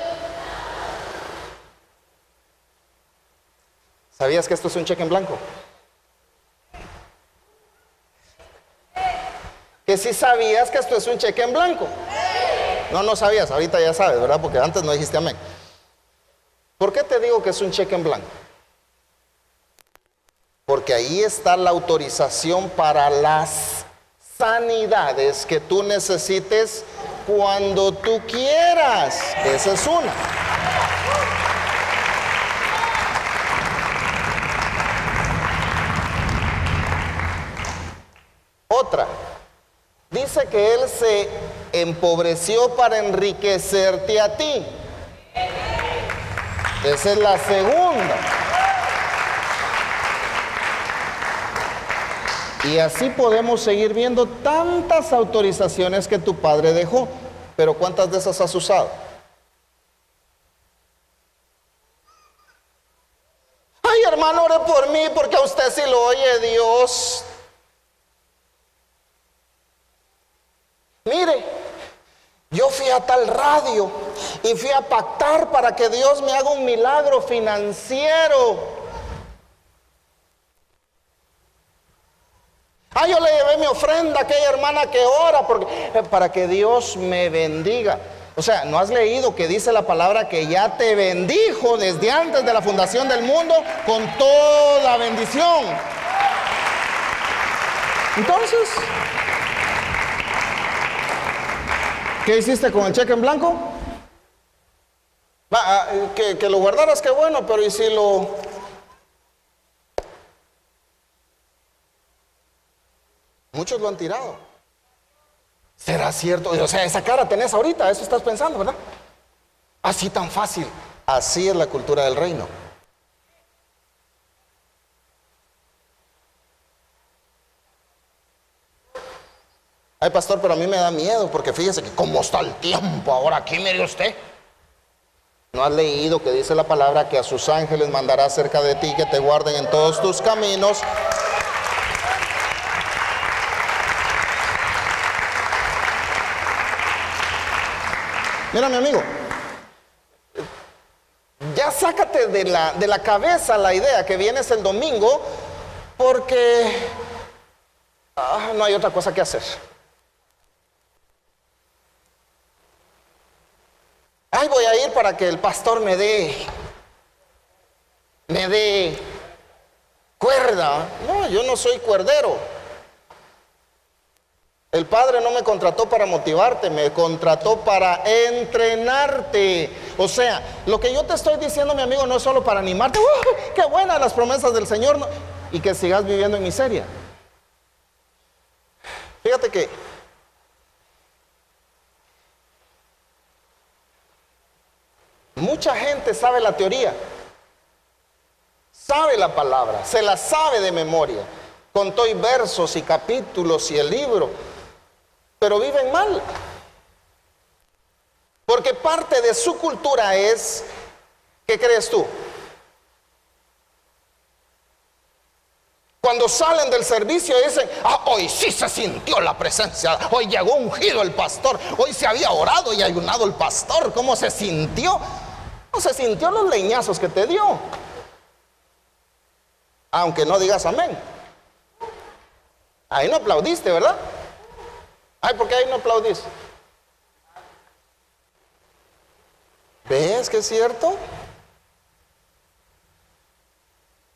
¿Sabías que esto es un cheque en blanco? Que sí sabías que esto es un cheque en blanco. No, no sabías, ahorita ya sabes, ¿verdad? Porque antes no dijiste amén. ¿Por qué te digo que es un cheque en blanco? Porque ahí está la autorización para las sanidades que tú necesites cuando tú quieras. Esa es una. Otra, dice que Él se empobreció para enriquecerte a ti. Esa es la segunda. Y así podemos seguir viendo tantas autorizaciones que tu padre dejó. Pero ¿cuántas de esas has usado? Ay, hermano, ore por mí porque a usted sí lo oye Dios. Mire, yo fui a tal radio y fui a pactar para que Dios me haga un milagro financiero. Yo le llevé mi ofrenda a aquella hermana que ora para que Dios me bendiga. O sea, ¿no has leído que dice la palabra que ya te bendijo desde antes de la fundación del mundo con toda bendición? Entonces, ¿qué hiciste con el cheque en blanco? Que lo guardaras, qué bueno, pero ¿y si lo... Muchos lo han tirado. ¿Será cierto? O sea, esa cara tenés ahorita, eso estás pensando, ¿verdad? Así tan fácil. Así es la cultura del reino. Ay, pastor, pero a mí me da miedo porque fíjese que cómo está el tiempo ahora aquí, mire usted. ¿No has leído que dice la palabra que a sus ángeles mandará cerca de ti que te guarden en todos tus caminos? Mira, mi amigo, ya sácate de la cabeza la idea que vienes el domingo porque no hay otra cosa que hacer. Ay, voy a ir para que el pastor me dé cuerda. No, yo no soy cuerdero. El Padre no me contrató para motivarte, me contrató para entrenarte. O sea, lo que yo te estoy diciendo, mi amigo, no es solo para animarte. ¡Qué buenas las promesas del Señor! No, y que sigas viviendo en miseria. Fíjate que mucha gente sabe la teoría, sabe la palabra, se la sabe de memoria, con todo y versos y capítulos y el libro, pero viven mal. Porque parte de su cultura es, ¿qué crees tú? Cuando salen del servicio dicen, hoy sí se sintió la presencia, hoy llegó ungido el pastor, hoy se había orado y ayunado el pastor. ¿Cómo se sintió? No se sintió los leñazos que te dio. Aunque no digas amén. Ahí no aplaudiste, ¿verdad? Ay, ¿por qué ahí no aplaudís? ¿Ves que es cierto?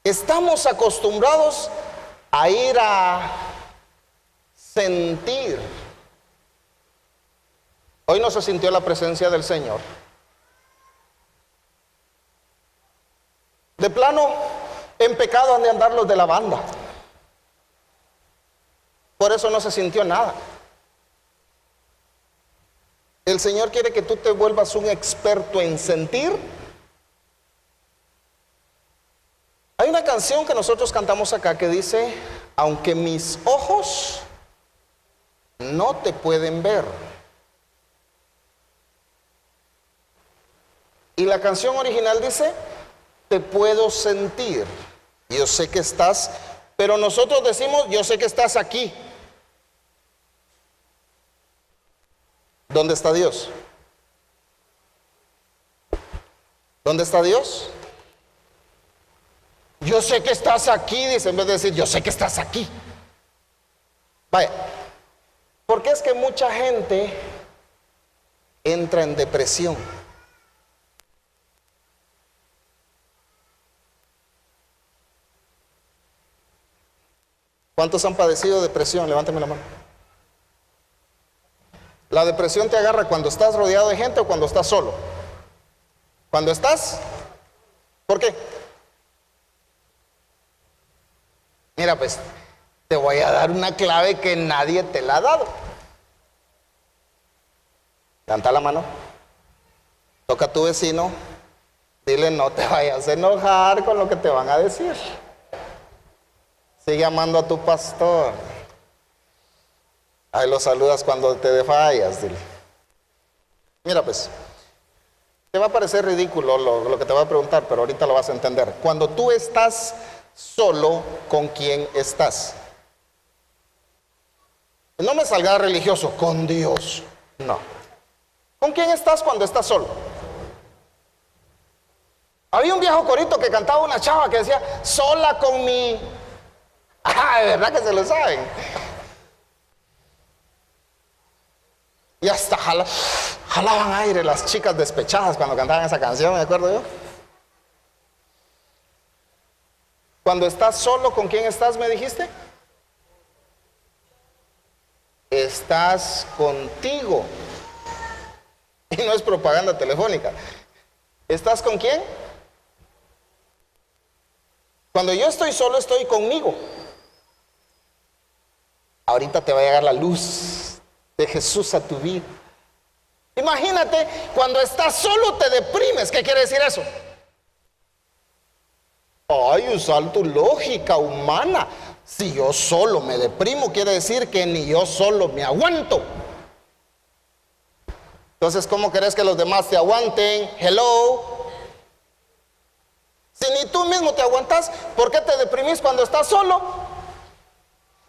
Estamos acostumbrados a ir a sentir. Hoy no se sintió la presencia del Señor. De plano, en pecado han de andar los de la banda. Por eso no se sintió nada. El Señor quiere que tú te vuelvas un experto en sentir. Hay una canción que nosotros cantamos acá que dice, aunque mis ojos no te pueden ver. Y la canción original dice, te puedo sentir. Yo sé que estás, pero nosotros decimos, yo sé que estás aquí. ¿Dónde está Dios? ¿Dónde está Dios? Yo sé que estás aquí, dice, en vez de decir, yo sé que estás aquí. Vaya, ¿por qué es que mucha gente entra en depresión? ¿Cuántos han padecido depresión? Levánteme la mano. La depresión te agarra cuando estás rodeado de gente o cuando estás solo. Cuando estás, ¿por qué? Mira, pues, te voy a dar una clave que nadie te la ha dado. Levanta la mano. Toca a tu vecino. Dile, no te vayas a enojar con lo que te van a decir. Sigue amando a tu pastor. Ahí lo saludas cuando te desfallas, dile. Mira pues, te va a parecer ridículo lo que te voy a preguntar, pero ahorita lo vas a entender. Cuando tú estás solo, ¿con quién estás? No me salga religioso, con Dios. No. ¿Con quién estás cuando estás solo? Había un viejo corito que cantaba una chava que decía, sola con mi... Ah, de verdad que se lo saben. Y hasta jalaban aire las chicas despechadas cuando cantaban esa canción, me acuerdo yo. Cuando estás solo, ¿con quién estás, me dijiste? Estás contigo. Y no es propaganda telefónica. ¿Estás con quién? Cuando yo estoy solo, estoy conmigo. Ahorita te va a llegar la luz de Jesús a tu vida. Imagínate, cuando estás solo te deprimes. ¿Qué quiere decir eso? Ay, usar tu lógica humana. Si yo solo me deprimo, quiere decir que ni yo solo me aguanto. Entonces, ¿cómo querés que los demás te aguanten? Hello. Si ni tú mismo te aguantas, ¿por qué te deprimís cuando estás solo?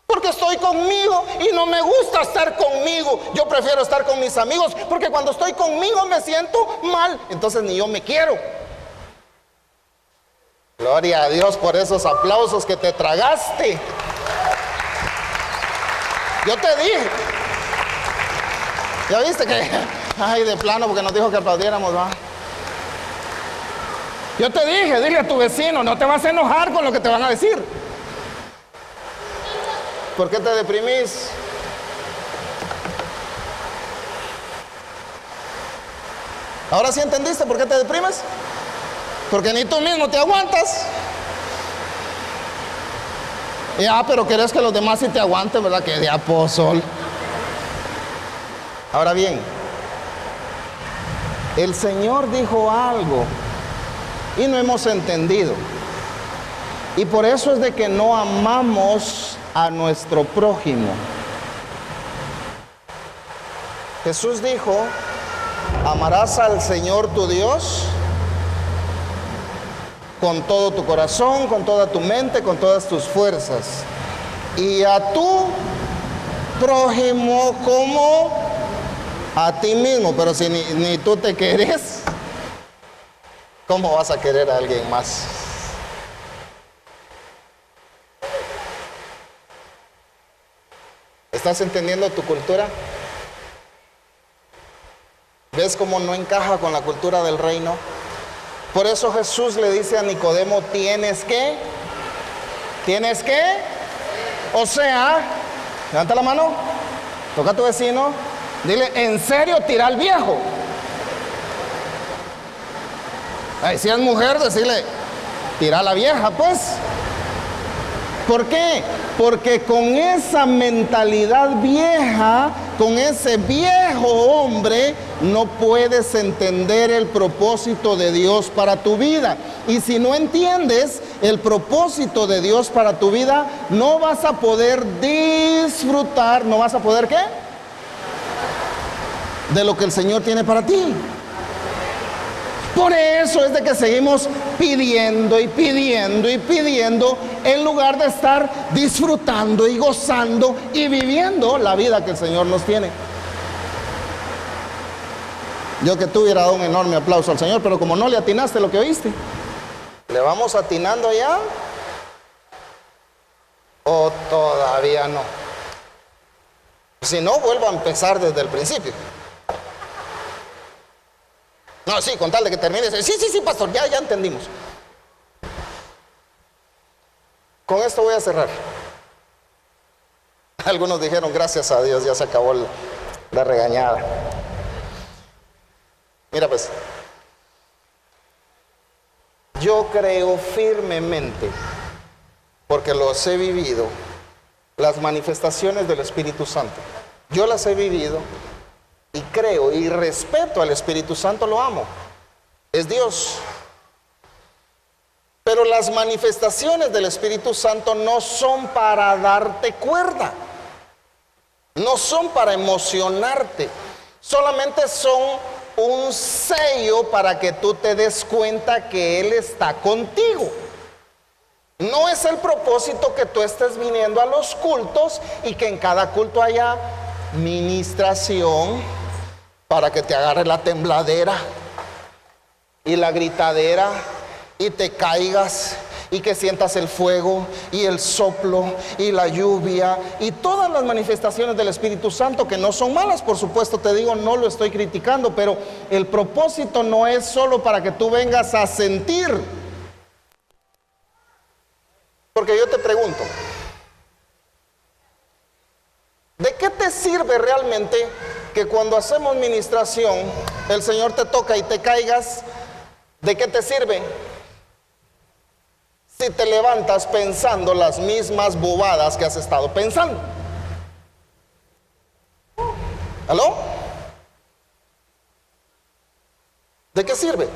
Porque estoy conmigo y no me gusta estar conmigo. Yo prefiero estar con mis amigos, porque cuando estoy conmigo me siento mal. Entonces ni yo me quiero. Gloria a Dios por esos aplausos que te tragaste. Yo te dije. Ya viste que... Ay, de plano, porque nos dijo que aplaudiéramos, va. Yo te dije, dile a tu vecino, no te vas a enojar con lo que te van a decir. ¿Por qué te deprimís? ¿Ahora sí entendiste por qué te deprimes? Porque ni tú mismo te aguantas. Pero querés que los demás sí te aguanten, ¿verdad? Que de apóstol. Ahora bien, el Señor dijo algo y no hemos entendido. Y por eso es de que no amamos a nuestro prójimo. Jesús dijo, amarás al Señor tu Dios con todo tu corazón, con toda tu mente, con todas tus fuerzas, y a tu prójimo como a ti mismo. Pero si ni tú te querés, ¿cómo vas a querer a alguien más? ¿Estás entendiendo tu cultura? ¿Ves cómo no encaja con la cultura del reino? Por eso Jesús le dice a Nicodemo, ¿tienes qué? O sea, levanta la mano, toca a tu vecino, dile, ¿en serio tira al viejo? Ay, si es mujer, decirle, tira a la vieja, pues. ¿Por qué? Porque con esa mentalidad vieja, con ese viejo hombre, no puedes entender el propósito de Dios para tu vida. Y si no entiendes el propósito de Dios para tu vida, no vas a poder disfrutar, no vas a poder ¿qué? De lo que el Señor tiene para ti. Por eso es de que seguimos pidiendo y pidiendo y pidiendo, en lugar de estar disfrutando y gozando y viviendo la vida que el Señor nos tiene. Yo que tú hubiera dado un enorme aplauso al Señor, pero como no le atinaste lo que oíste, ¿le vamos atinando ya? ¿O todavía no? Si no, vuelvo a empezar desde el principio. No, sí, con tal de que termine. Sí, pastor, ya entendimos. Con esto voy a cerrar. Algunos dijeron, gracias a Dios, ya se acabó la regañada. Mira pues, yo creo firmemente, porque los he vivido, las manifestaciones del Espíritu Santo. Yo las he vivido. Y creo y respeto al Espíritu Santo, lo amo. Es Dios. Pero las manifestaciones del Espíritu Santo no son para darte cuerda, no son para emocionarte, solamente son un sello para que tú te des cuenta que Él está contigo. No es el propósito que tú estés viniendo a los cultos y que en cada culto haya ministración para que te agarre la tembladera y la gritadera y te caigas y que sientas el fuego y el soplo y la lluvia y todas las manifestaciones del Espíritu Santo, que no son malas, por supuesto, te digo, no lo estoy criticando, pero el propósito no es solo para que tú vengas a sentir. Porque yo te pregunto, ¿de qué te sirve realmente que cuando hacemos ministración el Señor te toca y te caigas? ¿De qué te sirve si te levantas pensando las mismas bobadas que has estado pensando? ¿Aló? ¿De qué sirve?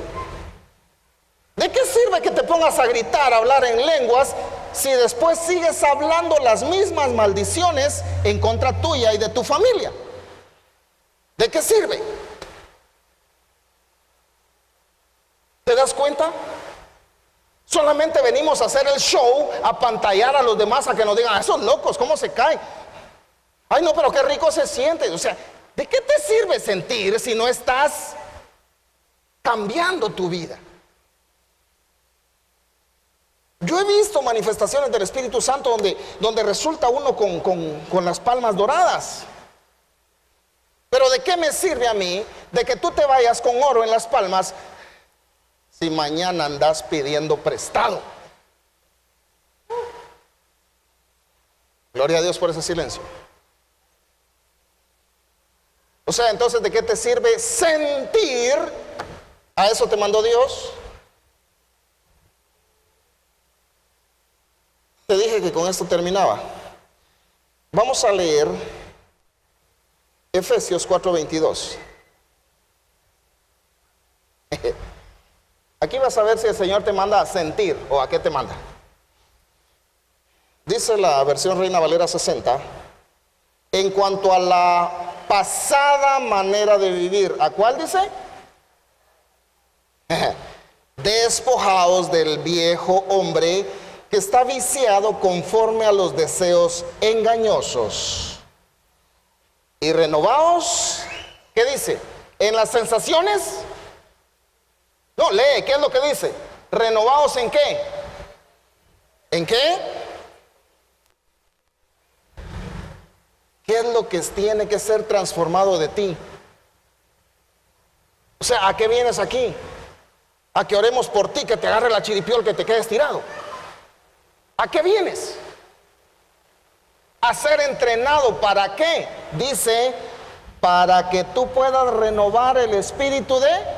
¿De qué sirve que te pongas a gritar, a hablar en lenguas, si después sigues hablando las mismas maldiciones en contra tuya y de tu familia? ¿De qué sirve? ¿Te das cuenta? Solamente venimos a hacer el show, a pantallar a los demás, a que nos digan, esos locos, ¿cómo se caen? Ay, no, pero qué rico se siente. O sea, ¿de qué te sirve sentir si no estás cambiando tu vida? Yo he visto manifestaciones del Espíritu Santo donde resulta uno con las palmas doradas. Pero ¿de qué me sirve a mí de que tú te vayas con oro en las palmas si mañana andas pidiendo prestado? Gloria a Dios por ese silencio. O sea, entonces, ¿de qué te sirve sentir? ¿A eso te mandó Dios? Te dije que con esto terminaba. Vamos a leer Efesios 4:22. Aquí vas a ver si el Señor te manda a sentir o a qué te manda. Dice la versión Reina Valera 60, en cuanto a la pasada manera de vivir, ¿a cuál dice? Despojaos del viejo hombre que está viciado conforme a los deseos engañosos. Y renovaos, ¿qué dice? En las sensaciones. No, lee, ¿qué es lo que dice? Renovaos en qué. ¿En qué? ¿Qué es lo que tiene que ser transformado de ti? O sea, ¿a qué vienes aquí? A que oremos por ti, que te agarre la chiripiol, que te quedes tirado. ¿A qué vienes? A ser entrenado. ¿Para qué? Dice, para que tú puedas renovar el espíritu de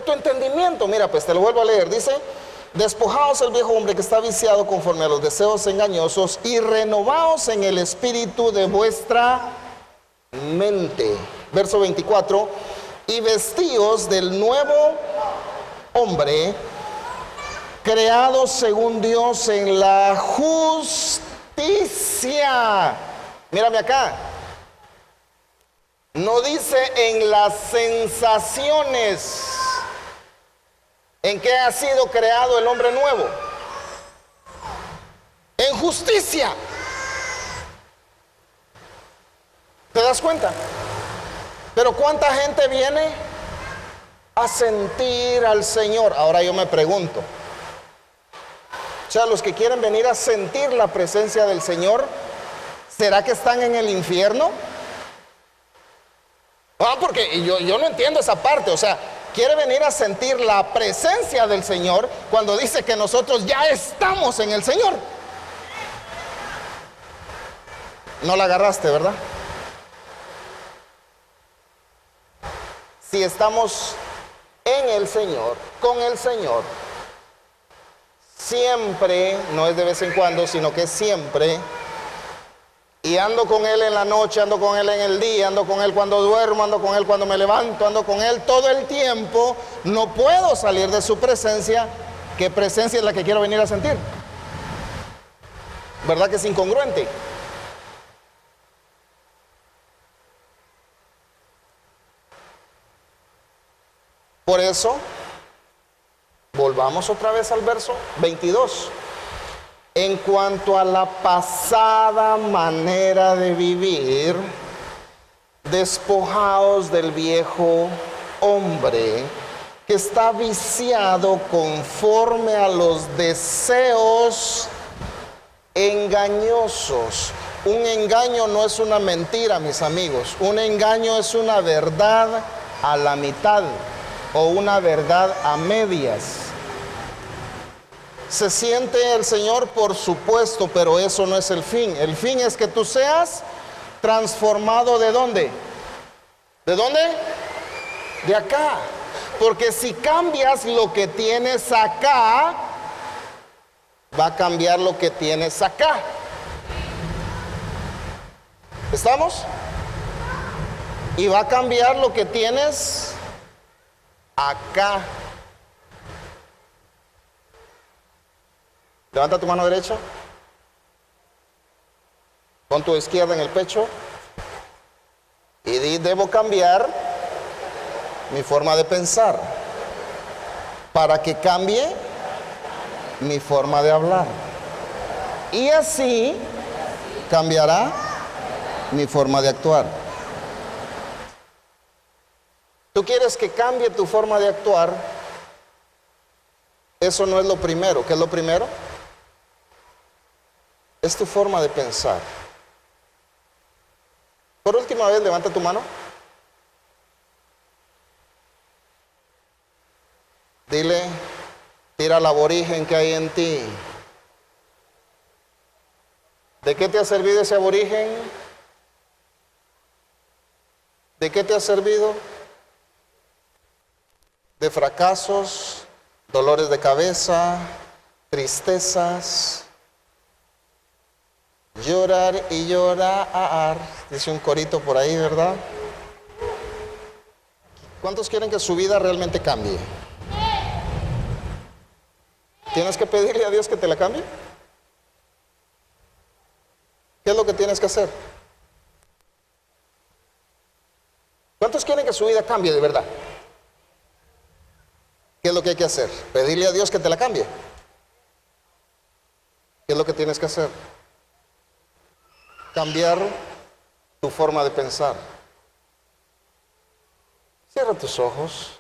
tu entendimiento. Mira, pues te lo vuelvo a leer. Dice, despojaos el viejo hombre que está viciado conforme a los deseos engañosos y renovaos en el espíritu de vuestra mente. Verso 24, y vestíos del nuevo hombre, creado según Dios en la justicia. Mírame acá. No dice en las sensaciones. ¿En qué ha sido creado el hombre nuevo? En justicia. ¿Te das cuenta? Pero ¿cuánta gente viene a sentir al Señor? Ahora yo me pregunto, o sea, los que quieren venir a sentir la presencia del Señor, ¿será que están en el infierno? Porque yo no entiendo esa parte. O sea, quiere venir a sentir la presencia del Señor cuando dice que nosotros ya estamos en el Señor. No la agarraste, ¿verdad? Si estamos en el Señor, con el Señor, siempre, no es de vez en cuando, sino que siempre, Y ando con Él en la noche, ando con Él en el día, ando con Él cuando duermo, ando con Él cuando me levanto, ando con Él todo el tiempo. No puedo salir de su presencia. ¿Qué presencia es la que quiero venir a sentir? ¿Verdad que es incongruente? Por eso, volvamos otra vez al verso 22. En cuanto a la pasada manera de vivir, despojaos del viejo hombre que está viciado conforme a los deseos engañosos. Un engaño no es una mentira, mis amigos. Un engaño es una verdad a la mitad o una verdad a medias. Se siente el Señor, por supuesto, pero eso no es el fin. El fin es que tú seas transformado ¿de dónde? ¿De dónde? De acá. Porque si cambias lo que tienes acá, va a cambiar lo que tienes acá. ¿Estamos? Y va a cambiar lo que tienes acá. Levanta tu mano derecha. Pon tu izquierda en el pecho. Y di, debo cambiar mi forma de pensar para que cambie mi forma de hablar. Y así cambiará mi forma de actuar. ¿Tú quieres que cambie tu forma de actuar? Eso no es lo primero. ¿Qué es lo primero? Es tu forma de pensar. Por última vez, levanta tu mano. Dile, tira al aborigen que hay en ti. ¿De qué te ha servido ese aborigen? ¿De qué te ha servido? De fracasos, dolores de cabeza, tristezas. Llorar y llorar, dice un corito por ahí, ¿verdad? ¿Cuántos quieren que su vida realmente cambie? ¿Tienes que pedirle a Dios que te la cambie? ¿Qué es lo que tienes que hacer? ¿Cuántos quieren que su vida cambie de verdad? ¿Qué es lo que hay que hacer? Pedirle a Dios que te la cambie. ¿Qué es lo que tienes que hacer? Cambiar tu forma de pensar. Cierra tus ojos.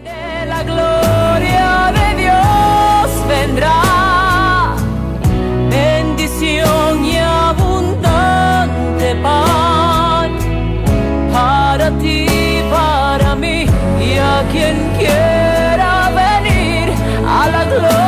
De la gloria de Dios vendrá bendición y abundante pan para ti, para mí y a quien quiera venir a la gloria.